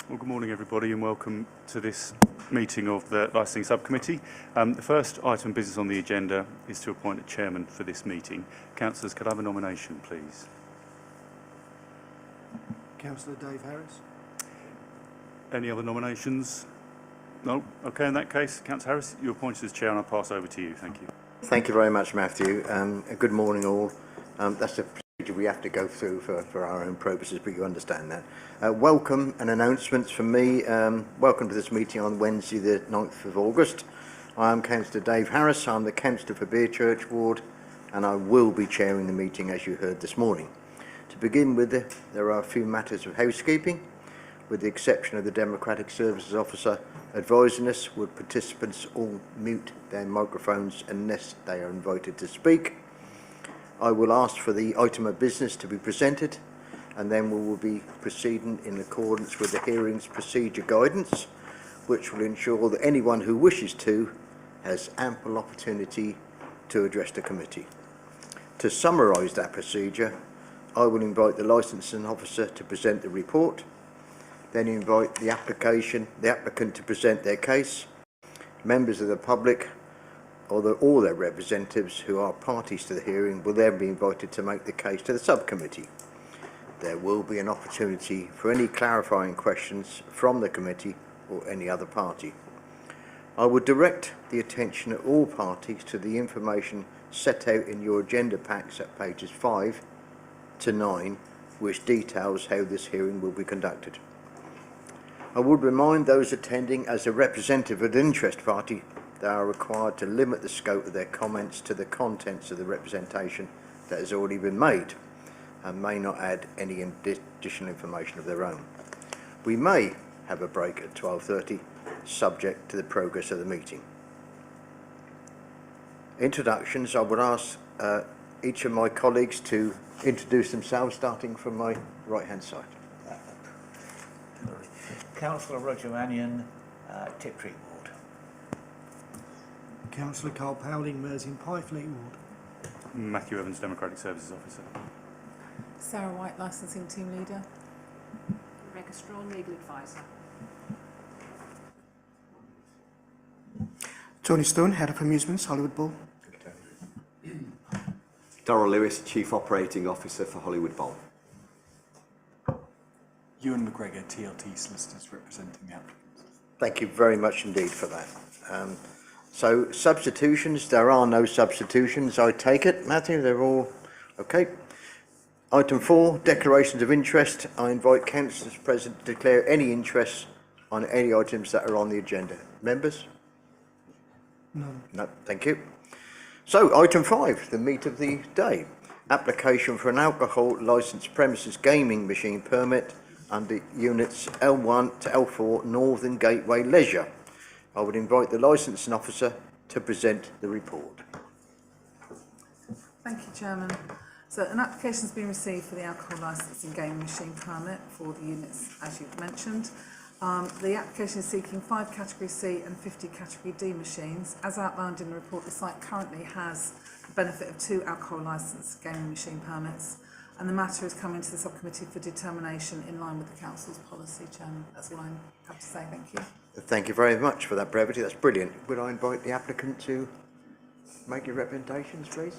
Well, good morning, everybody, and welcome to this meeting of the Licensing Subcommittee. The first item of business on the agenda is to appoint a chairman for this meeting. Councillors, could I have a nomination, please? Councillor Dave Harris. Any other nominations? No? Okay, in that case, Councillor Harris, you're appointed as chair, and I'll pass over to you. Thank you. Thank you very much, Matthew. Good morning, all. That's a procedure we have to go through for our own purposes, but you understand that. Welcome and announcements from me. Welcome to this meeting on Wednesday, the 9th of August. I am Councillor Dave Harris. I'm the Councillor for Beerchurch Ward, and I will be chairing the meeting, as you heard this morning. To begin with, there are a few matters of housekeeping. With the exception of the Democratic Services Officer advising us, would participants all mute their microphones unless they are invited to speak. I will ask for the item of business to be presented, and then we will be proceeding in accordance with the hearings procedure guidance, which will ensure that anyone who wishes to has ample opportunity to address the committee. To summarise that procedure, I will invite the licensing officer to present the report, then invite the applicant to present their case. Members of the public or all their representatives who are parties to the hearing will then be invited to make the case to the subcommittee. There will be an opportunity for any clarifying questions from the committee or any other party. I would direct the attention of all parties to the information set out in your agenda packs at pages 5 to 9, which details how this hearing will be conducted. I would remind those attending, as a representative of the interest party, they are required to limit the scope of their comments to the contents of the representation that has already been made and may not add any additional information of their own. We may have a break at 12:30, subject to the progress of the meeting. Introductions, I would ask each of my colleagues to introduce themselves, starting from my right-hand side. Councillor Roger Mannion, Tiptree Ward. Councillor Carl Powling, Mersing Pyfleet Ward. Matthew Evans, Democratic Services Officer. Sarah White, Licensing Team Leader. Rebecca Strawn, Legal Advisor. Tony Stone, Head of Amusements, Hollywood Bowl. Darrell Lewis, Chief Operating Officer for Hollywood Bowl. Ewan McGregor, TLT Solicitors, representing the applicants. Thank you very much indeed for that. So substitutions, there are no substitutions, I take it. Matthew, they're all okay. Item 4, declarations of interest. I invite councillors present to declare any interest on any items that are on the agenda. Members? None. No, thank you. So item 5, the meat of the day. Application for an alcohol licensed premises gaming machine permit under units L1 to L4 Northern Gateway Leisure. I would invite the licensing officer to present the report. Thank you, Chairman. So an application has been received for the alcohol licensing gaming machine permit for the units, as you've mentioned. The application is seeking 5 Category C and 50 Category D machines. As outlined in the report, the site currently has the benefit of 2 alcohol licensed gaming machine permits, and the matter is coming to the subcommittee for determination in line with the council's policy, Chairman. That's all I have to say. Thank you. Thank you very much for that brevity. That's brilliant. Would I invite the applicant to make your representations, please?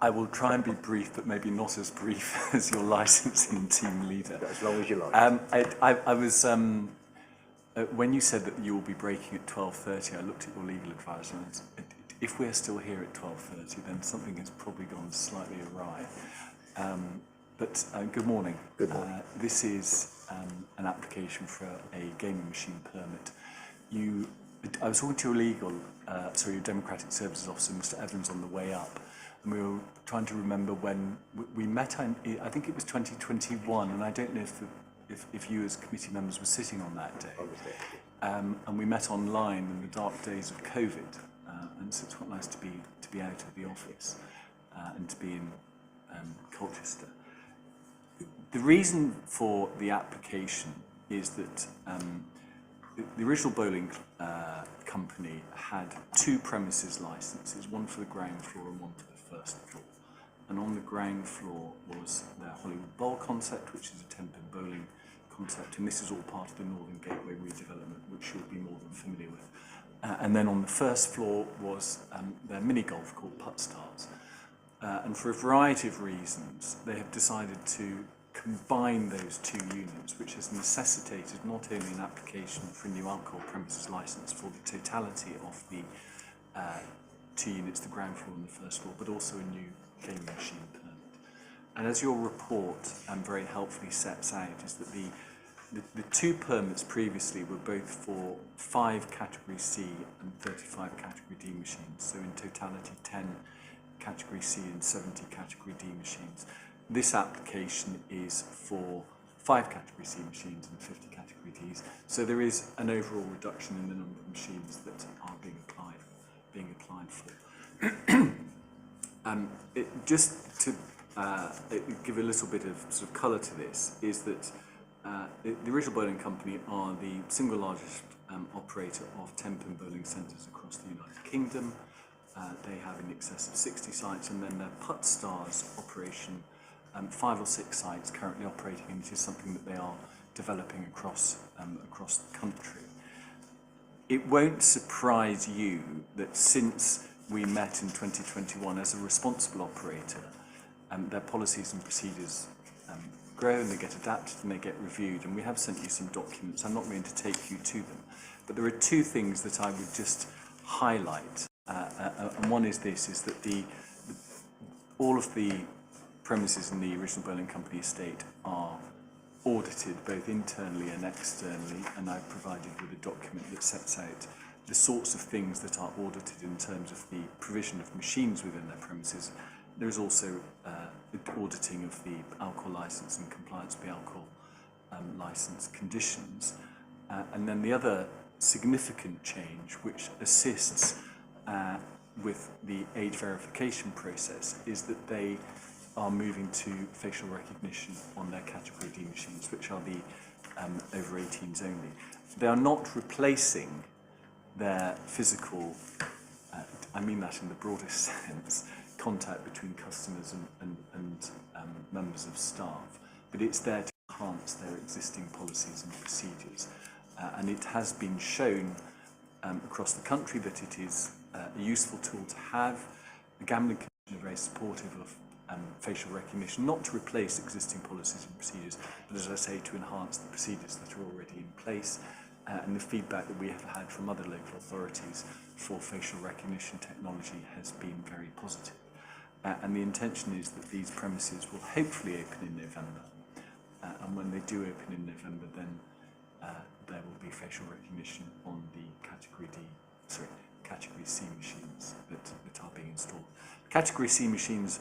I will try and be brief, but maybe not as brief as your licensing team leader. As long as you like. I was when you said that you will be breaking at 12:30, I looked at your legal advisor, and if we're still here at 12:30, then something has probably gone slightly awry. But good morning. Good morning. This is an application for a gaming machine permit. I was talking to your Democratic Services Officer, Mr. Evans, on the way up, and we were trying to remember when we met. I think it was 2021, and I don't know if you as committee members were sitting on that day. And we met online in the dark days of COVID, and so it's quite nice to be out of the office and to be in Colchester. The reason for the application is that the original bowling company had 2 premises licenses, one for the ground floor and one for the first floor. And on the ground floor was their Hollywood Bowl concept, which is a 10-pin bowling concept, and this is all part of the Northern Gateway redevelopment, which you'll be more than familiar with. And then on the first floor was their mini golf called Puttstars. And for a variety of reasons, they have decided to combine those two units, which has necessitated not only an application for a new alcohol premises licence for the totality of the two units, the ground floor and the first floor, but also a new gaming machine permit. And as your report very helpfully sets out, is that the two permits previously were both for 5 Category C and 35 Category D machines, so in totality 10 Category C and 70 Category D machines. This application is for 5 Category C machines and 50 Category Ds, so there is an overall reduction in the number of machines that are being applied for. Just to give a little bit of sort of colour to this, is that the Original Bowling Company are the single largest operator of 10-pin bowling centres across the United Kingdom. They have in excess of 60 sites, and then their Puttstars operation, 5 or 6 sites currently operating, and it is something that they are developing across the country. It won't surprise you that since we met in 2021 as a responsible operator, their policies and procedures grow and they get adapted and they get reviewed, and we have sent you some documents. I'm not going to take you to them, but there are 2 things that I would just highlight, and one is this, is that all of the premises in the Original Bowling Company estate are audited both internally and externally, and I've provided with a document that sets out the sorts of things that are audited in terms of the provision of machines within their premises. There is also the auditing of the alcohol licence and compliance with the alcohol licence conditions. And then the other significant change, which assists with the age verification process, is that they are moving to facial recognition on their Category D machines, which are the over 18s only. They are not replacing their physical, I mean that in the broadest sense, contact between customers and members of staff, but it's there to enhance their existing policies and procedures. And it has been shown across the country that it is a useful tool to have. The Gambling Commission are very supportive of facial recognition, not to replace existing policies and procedures, but as I say, to enhance the procedures that are already in place. And the feedback that we have had from other local authorities for facial recognition technology has been very positive. And the intention is that these premises will hopefully open in November. And when they do open in November, then there will be facial recognition on the Category C machines that are being installed. Category C machines,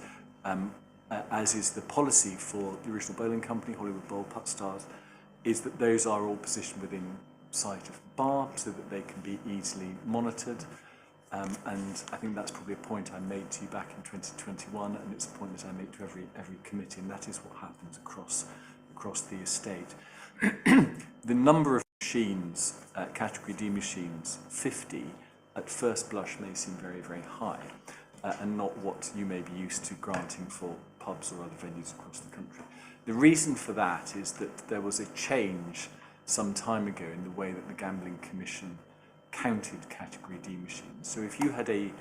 as is the policy for the Original Bowling Company, Hollywood Bowl, Puttstars, is that those are all positioned within sight of the bar so that they can be easily monitored. And I think that's probably a point I made to you back in 2021, and it's a point that I make to every committee, and that is what happens across the estate. The number of machines, Category D machines, 50, at first blush may seem very, very high, and not what you may be used to granting for pubs or other venues across the country. The reason for that is that there was a change some time ago in the way that the Gambling Commission counted Category D machines. So if you had the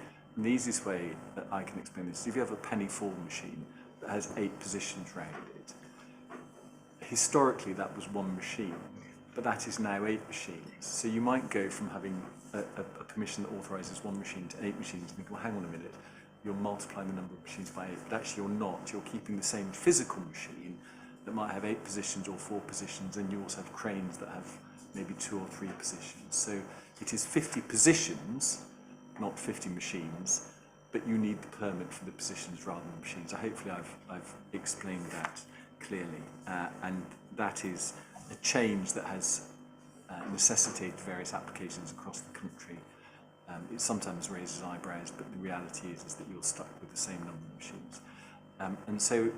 easiest way that I can explain this, if you have a penny fall machine that has 8 positions round it, historically that was 1 machine, but that is now 8 machines. So you might go from having a permission that authorises 1 machine to 8 machines and think, well, hang on a minute, you're multiplying the number of machines by 8, but actually you're not. You're keeping the same physical machine that might have 8 positions or 4 positions, and you also have cranes that have maybe 2 or 3 positions. So it is 50 positions, not 50 machines, but you need the permit for the positions rather than machines. So hopefully I've explained that clearly, and that is a change that has necessitated various applications across the country. It sometimes raises eyebrows, but the reality is that you're stuck with the same number of machines. And so,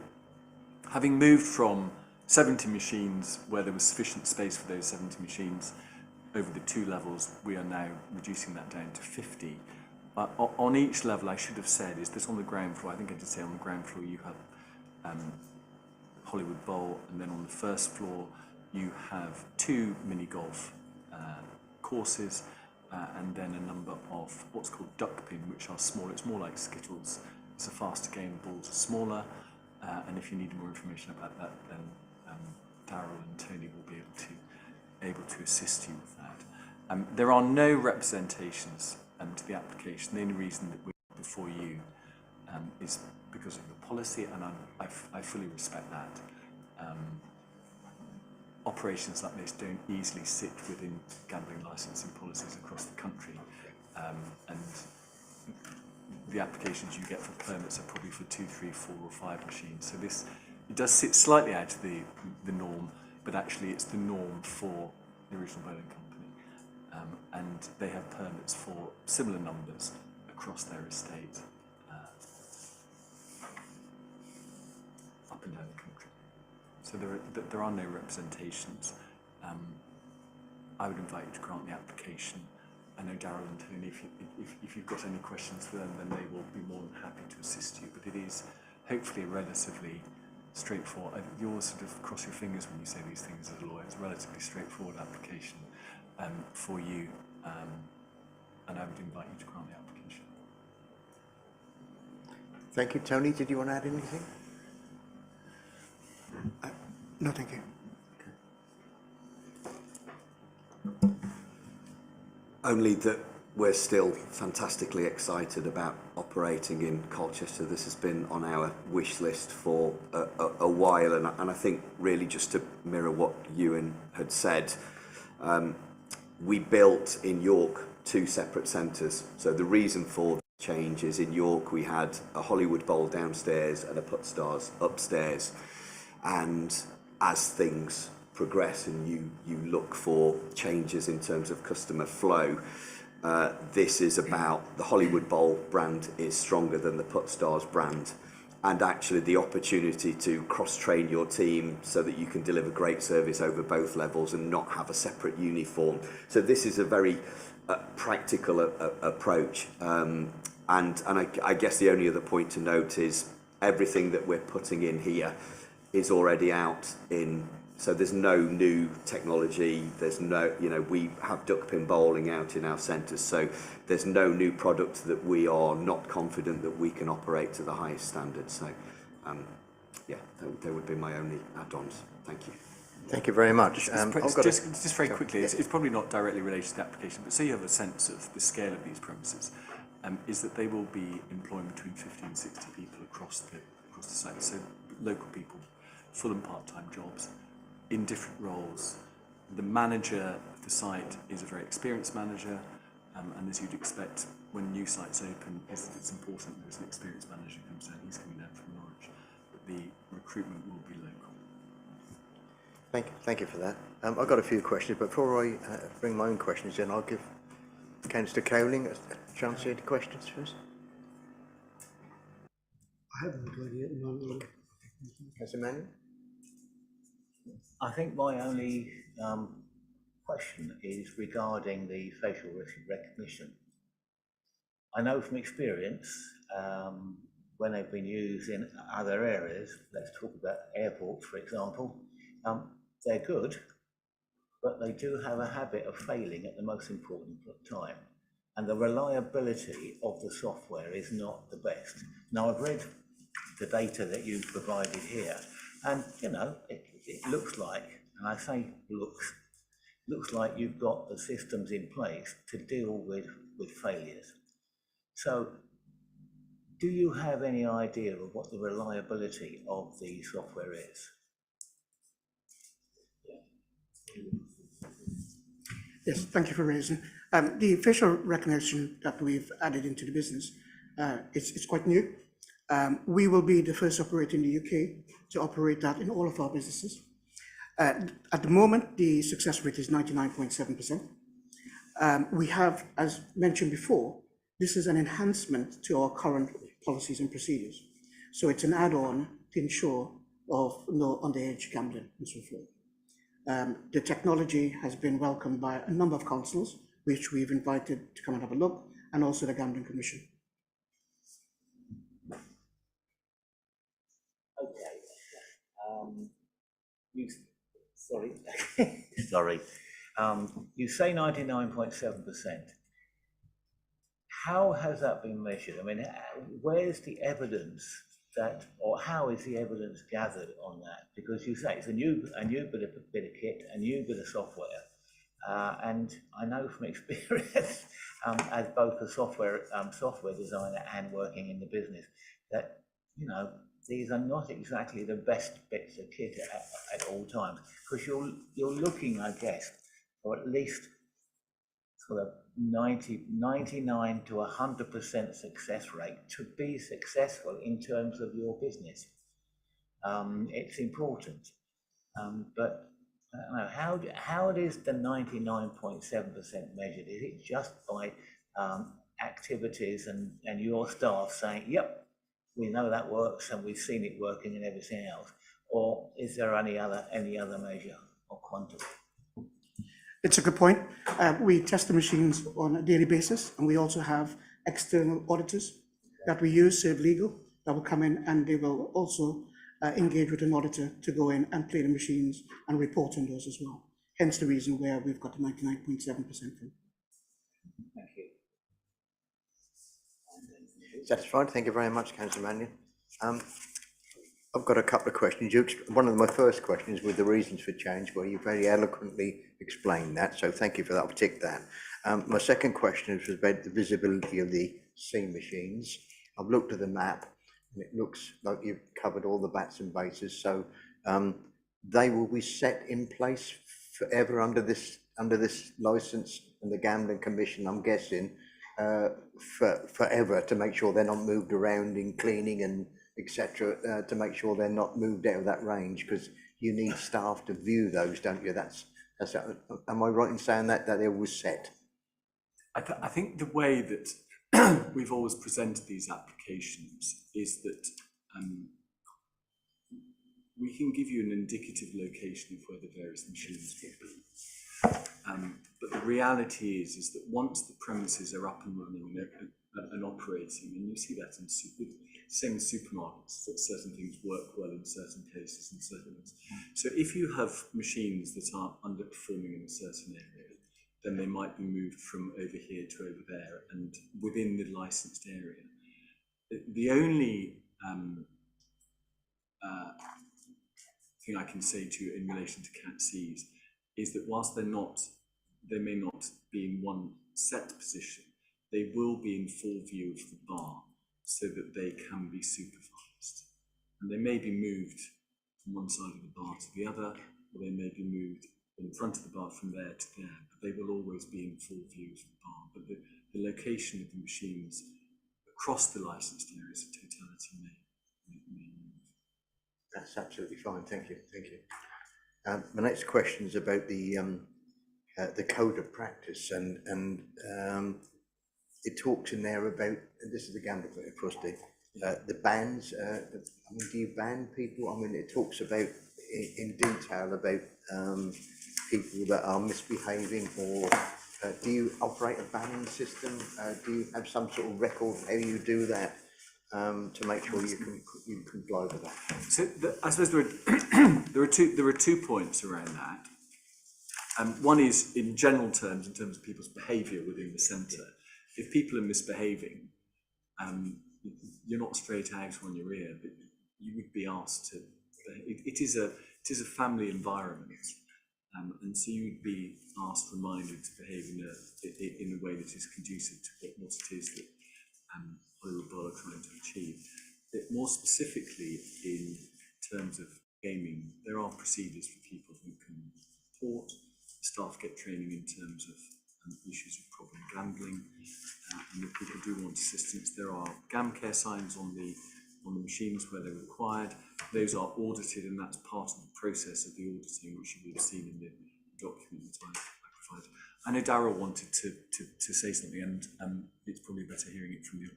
having moved from 70 machines, where there was sufficient space for those 70 machines, over the 2 levels, we are now reducing that down to 50. On each level, I should have said, is that on the ground floor, I think I did say on the ground floor you have Hollywood Bowl, and then on the first floor you have 2 mini golf courses and then a number of what's called duck pin, which are smaller. It's more like Skittles. It's a faster game, balls are smaller, and if you need more information about that, then Darryl and Tony will be able to assist you with that. There are no representations to the application. The only reason that we're before you is because of your policy, and I fully respect that. Operations like this don't easily sit within gambling licensing policies across the country, and the applications you get for permits are probably for 2, 3, 4 or 5 machines. So it does sit slightly out of the norm, but actually it's the norm for the original bowling company, and they have permits for similar numbers across their estate up and down the country. So there are no representations. I would invite you to grant the application. I know Darryl and Tony, if you've got any questions for them, then they will be more than happy to assist you. But it is hopefully a relatively straightforward. You always sort of cross your fingers when you say these things as a lawyer. It's a relatively straightforward application for you, and I would invite you to grant the application. Thank you. Tony, did you want to add anything? No, thank you. Only that we're still fantastically excited about operating in Colchester. This has been on our wish list for a while, and I think really just to mirror what Ewan had said, we built in York 2 separate centres. So the reason for the change is in York we had a Hollywood Bowl downstairs and a Puttstars upstairs, and as things progress and you look for changes in terms of customer flow, this is about the Hollywood Bowl brand is stronger than the Puttstars brand, and actually the opportunity to cross-train your team so that you can deliver great service over both levels and not have a separate uniform. So this is a very practical approach, and I guess the only other point to note is everything that we're putting in here is already out in. So there's no new technology, there's no, we have duckpin bowling out in our centres, so there's no new product that we are not confident that we can operate to the highest standards. So, yeah, they would be my only add-ons. Thank you. Thank you very much. Just very quickly, it's probably not directly related to the application, but so you have a sense of the scale of these premises, is that they will be employing between 50 and 60 people across the site, so local people, full and part-time jobs, in different roles. The manager of the site is a very experienced manager, and as you'd expect when new sites open, it's important there's an experienced manager who comes down. He's coming down from Norwich, but the recruitment will be local. Thank you for that. I've got a few questions, but before I bring my own questions in, I'll give Councillor Cowling a chance to answer questions first. I haven't got any at the moment. Councillor Manning? I think my only question is regarding the facial recognition. I know from experience, when they've been used in other areas, let's talk about airports, for example, they're good, but they do have a habit of failing at the most important time. And the reliability of the software is not the best. Now, I've read the data that you've provided here, and it looks like, and I say looks like you've got the systems in place to deal with failures. So do you have any idea of what the reliability of the software is? Yes, thank you for raising. The facial recognition that we've added into the business, it's quite new. We will be the first operator in the UK to operate that in all of our businesses. At the moment, the success rate is 99.7%. We have, as mentioned before, this is an enhancement to our current policies and procedures. So it's an add-on to ensure of no underage gambling and so forth. The technology has been welcomed by a number of councils, which we've invited to come and have a look, and also the Gambling Commission. Okay. You Sorry, sorry. You say 99.7%. How has that been measured? I mean, where's the evidence that, or how is the evidence gathered on that? Because you say it's a new bit of kit, a new bit of software, and I know from experience, as both a software designer and working in the business, that these are not exactly the best bits of kit at all times, because you're looking, I guess, for at least sort of 99 to 100% success rate to be successful in terms of your business. It's important, but I don't know, how is the 99.7% measured? Is it just by activities and your staff saying, yep, we know that works and we've seen it working and everything else? Or is there any other measure or quantum? It's a good point. We test the machines on a daily basis, and we also have external auditors that we use, Serve Legal, that will come in, and they will also engage with an auditor to go in and play the machines and report on those as well. Hence the reason where we've got the 99.7% from. Thank you. Satisfied? Thank you very much, Councillor Mannion. I've got a couple of questions. One of my first questions with the reasons for change, where you very eloquently explained that, so thank you for that. I'll tick that. My second question was about the visibility of the C machines. I've looked at the map, and it looks like you've covered all the bats and bases, so they will be set in place forever under this licence and the Gambling Commission, I'm guessing, forever, to make sure they're not moved around in cleaning and etc., to make sure they're not moved out of that range, because you need staff to view those, don't you? That's am I right in saying that they're always set? I think the way that we've always presented these applications is that we can give you an indicative location of where the various machines will be. But the reality is that once the premises are up and running and operating, and you see that in same as supermarkets, that certain things work well in certain places and certain ones. So if you have machines that are underperforming in a certain area, then they might be moved from over here to over there and within the licensed area. The only thing I can say to you in relation to Cat Cs is that whilst they may not be in one set position, they will be in full view of the bar, so that they can be supervised. And they may be moved from one side of the bar to the other, or they may be moved in front of the bar from there to there, but they will always be in full view of the bar. But the location of the machines across the licensed areas of totality may move. That's absolutely fine, thank you, thank you. My next question is about the code of practice, and it talks in there about, and this is the Gambling Trustee, the bans. I mean, do you ban people? I mean, it talks about in detail about people that are misbehaving, or do you operate a banning system? Do you have some sort of record how you do that to make sure you can comply with that? So I suppose there are two points around that. One is in general terms, in terms of people's behaviour within the centre. If people are misbehaving, you're not straight out on your ear, but you would be asked to. It is a family environment, and so you would be asked, reminded to behave in a way that is conducive to what it is that Hollywood are trying to achieve. But more specifically, in terms of gaming, there are procedures for people who can report. Staff get training in terms of issues of problem gambling, and if people do want assistance, there are GamCare signs on the machines where they're required. Those are audited, and that's part of the process of the auditing, which you will have seen in the document that I provided. I know Darryl wanted to say something, and it's probably better hearing it from you.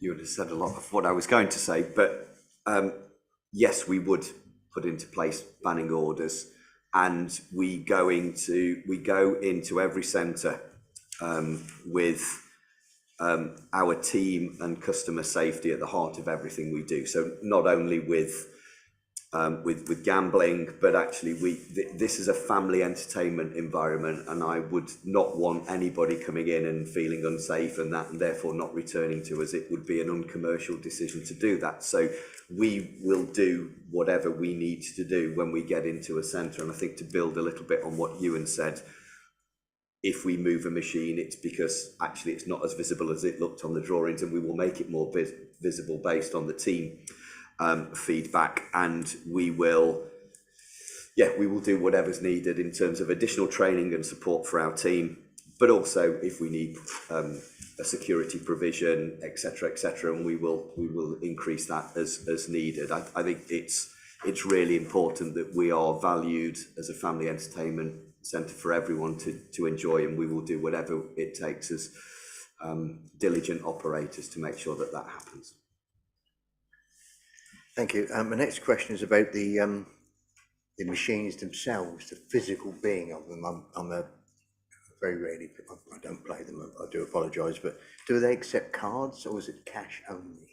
You would have said a lot of what I was going to say, but yes, we would put into place banning orders, and we go into every centre with our team and customer safety at the heart of everything we do. So not only with with gambling, but actually this is a family entertainment environment, and I would not want anybody coming in and feeling unsafe and therefore not returning to us. It would be an uncommercial decision to do that. So we will do whatever we need to do when we get into a centre. And I think to build a little bit on what Ewan said, if we move a machine, it's because actually it's not as visible as it looked on the drawings, and we will make it more visible based on the team feedback, and we will do whatever's needed in terms of additional training and support for our team, but also if we need a security provision, etc., and we will increase that as needed. I think it's really important that we are valued as a family entertainment centre for everyone to enjoy, and we will do whatever it takes as diligent operators to make sure that happens. Thank you. My next question is about the machines themselves, the physical being of them. I'm very rarely, I don't play them, I do apologise, but do they accept cards or is it cash only?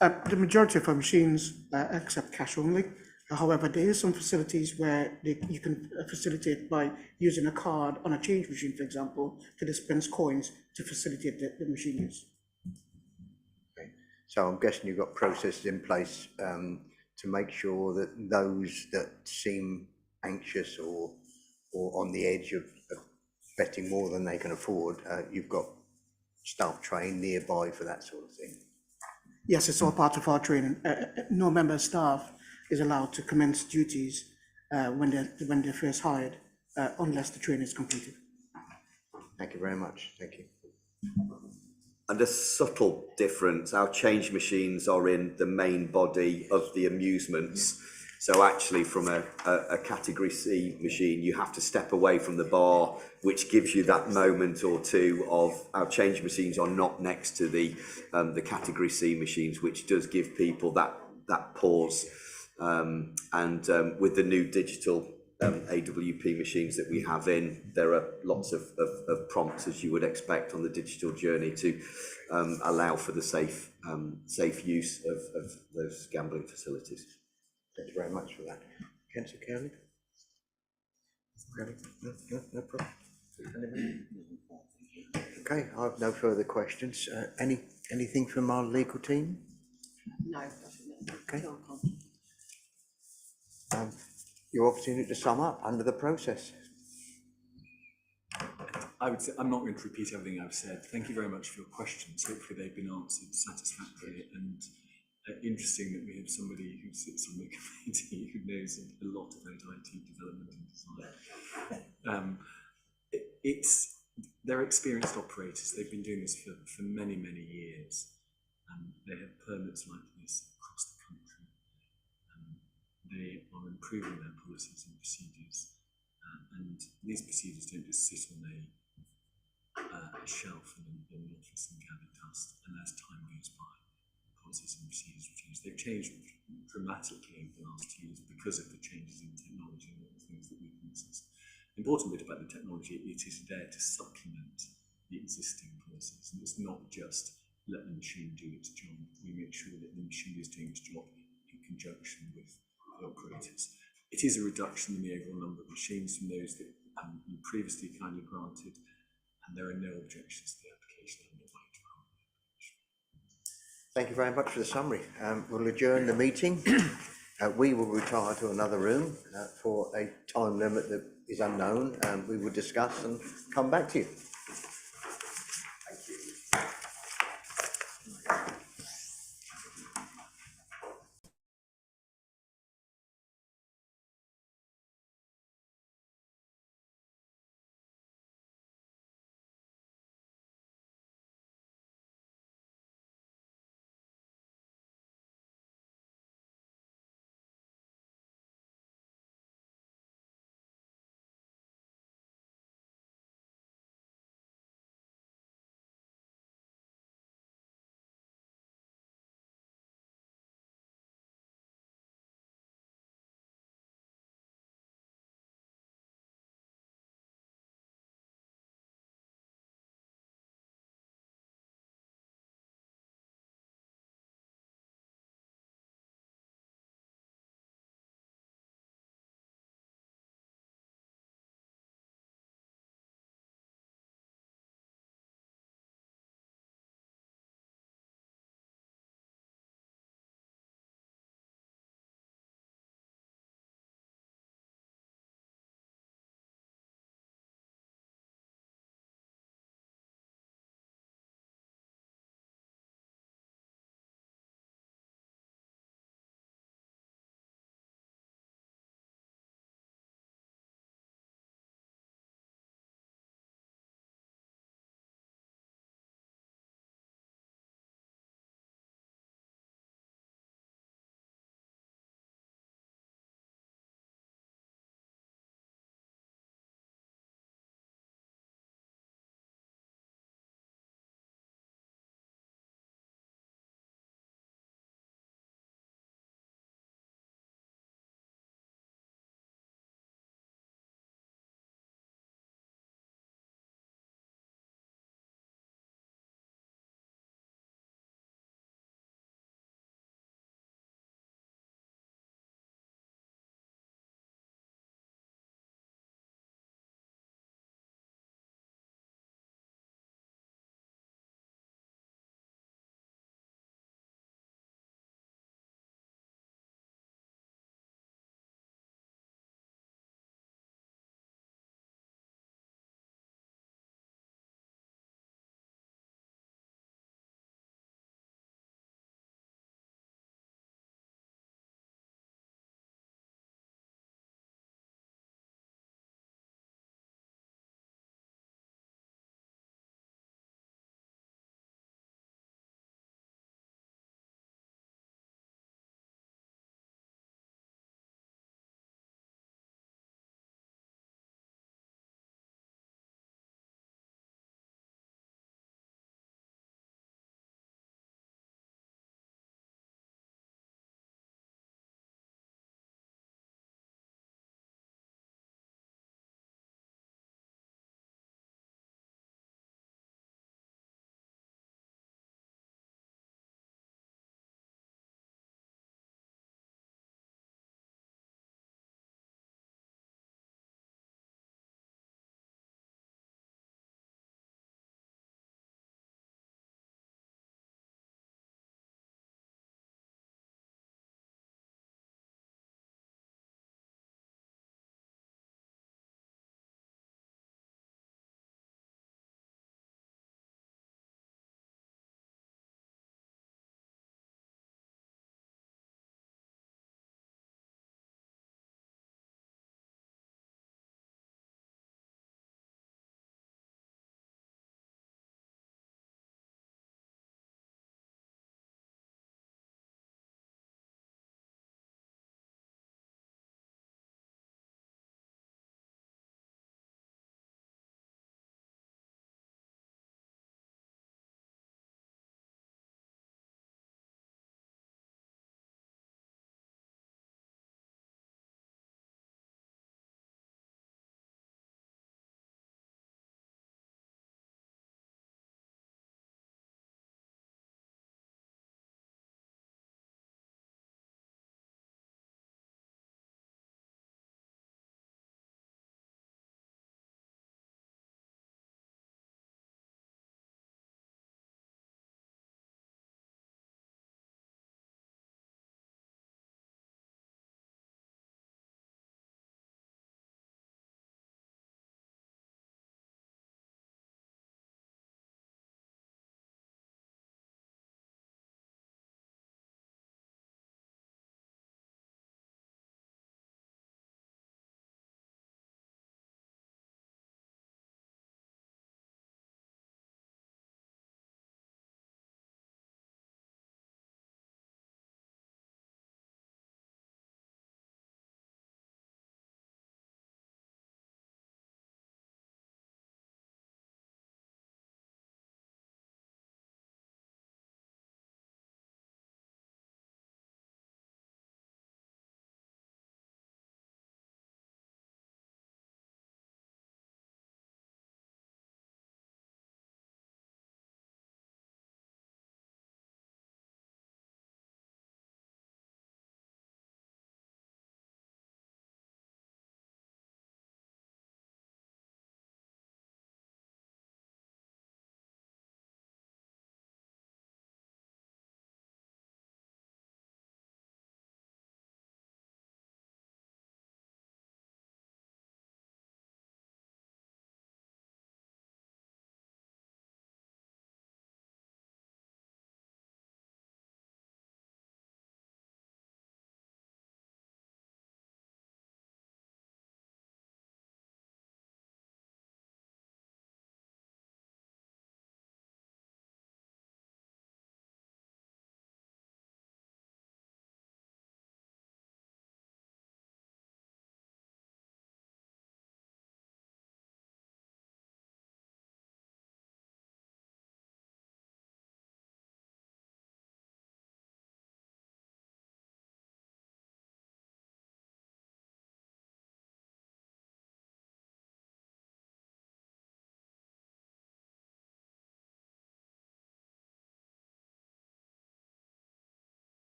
The majority of our machines accept cash only. However, there is some facilities where you can facilitate by using a card on a change machine, for example, to dispense coins to facilitate the machine use. Okay. So I'm guessing you've got processes in place to make sure that those that seem anxious or on the edge of betting more than they can afford, you've got staff trained nearby for that sort of thing. Yes, it's all part of our training. No member of staff is allowed to commence duties when they're first hired, unless the training is completed. Thank you very much. Thank you. And a subtle difference, our change machines are in the main body of the amusements. So actually from a category C machine, you have to step away from the bar, which gives you that moment or two of our change machines are not next to the category C machines, which does give people that pause. With the new digital AWP machines that we have in, there are lots of prompts, as you would expect, on the digital journey to allow for the safe use of those gambling facilities. Thank you very much for that. Councillor Cowley? No problem. Okay, I have no further questions. Anything from our legal team? No. Okay. Your opportunity to sum up under the process. I would say, I'm not going to repeat everything I've said. Thank you very much for your questions. Hopefully they've been answered satisfactorily, and interesting that we have somebody who sits on the committee who knows a lot about IT development and design. They're experienced operators. They've been doing this for many, many years. They have permits like this across the country. They are improving their policies and procedures, and these procedures don't just sit on a shelf in an office and gather dust, and as time goes by, policies and procedures change. They've changed dramatically over the last 2 years because of the changes in technology and all the things that we can assist. The important bit about the technology, it is there to supplement the existing policies, and it's not just let the machine do its job. We make sure that the machine is doing its job in conjunction with the operators. It is a reduction in the overall number of machines from those that you previously kindly granted, and there are no objections to the application. Thank you very much for the summary. We'll adjourn the meeting. We will retire to another room for a time limit that is unknown, and we will discuss and come back to you.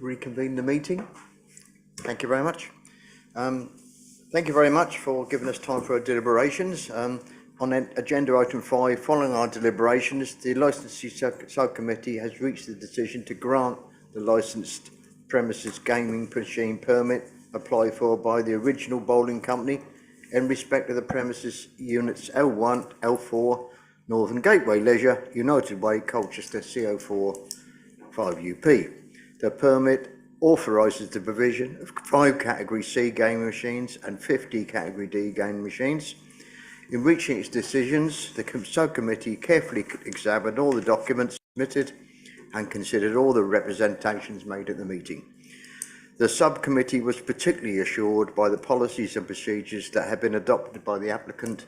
reconvene the meeting. Thank you very much. Thank you very much for giving us time for our deliberations. On agenda item 5, following our deliberations, the licensing subcommittee has reached the decision to grant the licensed premises gaming machine permit applied for by the original bowling company in respect of the premises units L1, L4, Northern Gateway Leisure, United Way, Colchester, CO4 5UP. The permit authorises the provision of 5 Category C gaming machines and 50 Category D gaming machines. In reaching its decisions, the subcommittee carefully examined all the documents submitted and considered all the representations made at the meeting. The subcommittee was particularly assured by the policies and procedures that have been adopted by the applicant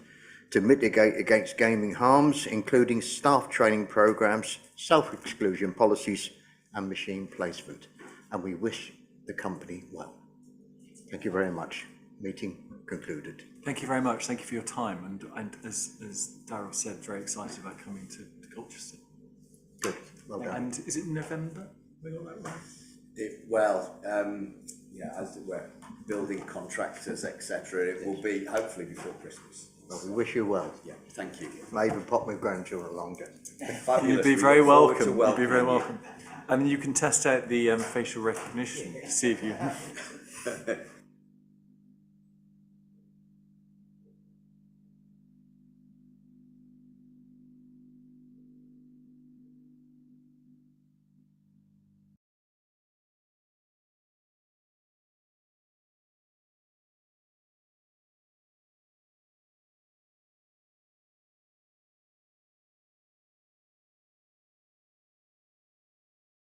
to mitigate against gaming harms, including staff training programs, self-exclusion policies and machine placement. And we wish the company well. Thank you very much. Meeting concluded. Thank you very much. Thank you for your time. And as Darryl said, very excited about coming to Colchester. Good. Well done. And is it November? We got that right? As we're building contractors, etc., it will be hopefully before Christmas. Well, we wish you well. Yeah, thank you. May even pop my grandchildren along. Fabulous. You'd be We very look forward welcome. to You'd be very welcoming you. welcome. And you can test out the facial recognition to see if you.